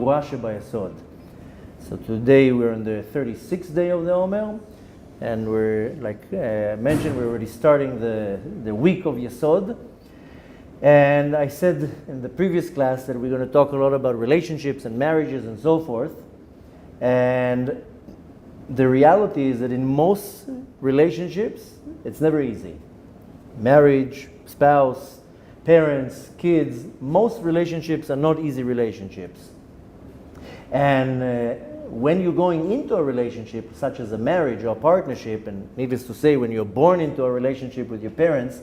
Gevurah of Yesod. So today we're on the 36th day of the Omer, and we're, like I mentioned, we're already starting the week of Yesod. And I said in the previous class that we're going to talk a lot about relationships and marriages and so forth. And the reality is that in most relationships, it's never easy. Marriage, spouse, parents, kids, most relationships are not easy relationships. And when you're going into a relationship, such as a marriage or a partnership, and needless to say, when you're born into a relationship with your parents,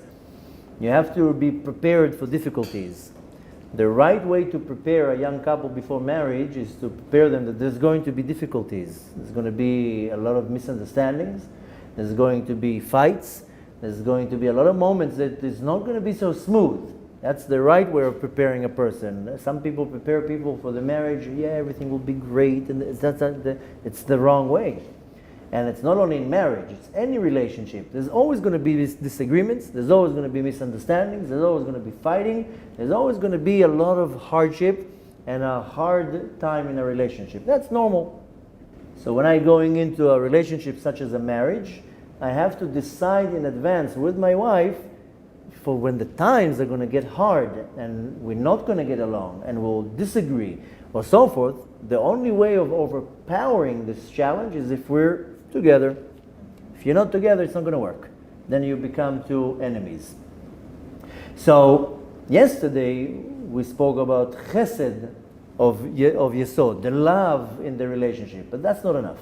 you have to be prepared for difficulties. The right way to prepare a young couple before marriage is to prepare them that there's going to be difficulties. There's going to be a lot of misunderstandings. There's going to be fights. There's going to be a lot of moments that it's not going to be so smooth. That's the right way of preparing a person. Some people prepare people for the marriage, yeah, everything will be great, and it's the wrong way. And it's not only in marriage, it's any relationship. There's always going to be disagreements, there's always going to be misunderstandings, there's always going to be fighting, there's always going to be a lot of hardship and a hard time in a relationship. That's normal. So when I'm going into a relationship such as a marriage, I have to decide in advance with my wife for when the times are going to get hard and we're not going to get along and we'll disagree or so forth. The only way of overpowering this challenge is if we're together. If you're not together, it's not going to work. Then you become two enemies. So yesterday we spoke about chesed of Yesod, the love in the relationship, but that's not enough.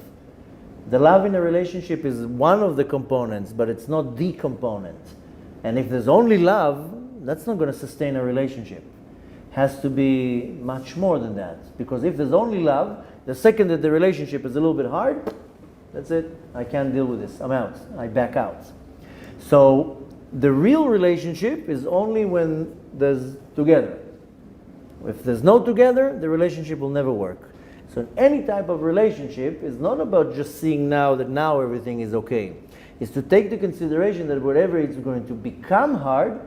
The love in a relationship is one of the components, but it's not the component. And if there's only love, that's not going to sustain a relationship. It has to be much more than that. Because if there's only love, the second that the relationship is a little bit hard, that's it. I can't deal with this. I'm out. I back out. So the real relationship is only when there's together. If there's no together, the relationship will never work. So any type of relationship is not about just seeing now that now everything is okay. It's to take the consideration that whatever it's going to become hard,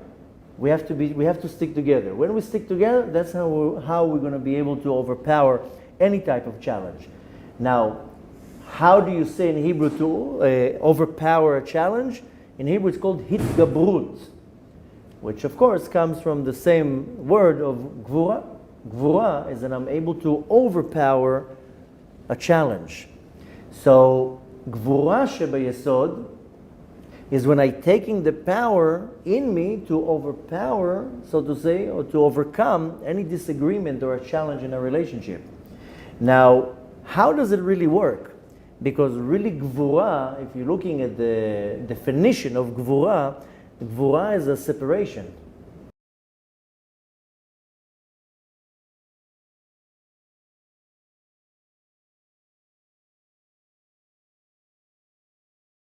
we have to stick together. When we stick together, that's how we're going to be able to overpower any type of challenge. Now, how do you say in Hebrew to overpower a challenge? In Hebrew it's called hitgabrut, which of course comes from the same word of gevurah. Gevurah is that I'm able to overpower a challenge. So Gevurah of Yesod is when I'm taking the power in me to overpower, so to say, or to overcome any disagreement or a challenge in a relationship. Now, how does it really work? Because really Gevurah, if you're looking at the definition of Gevurah, Gevurah is a separation.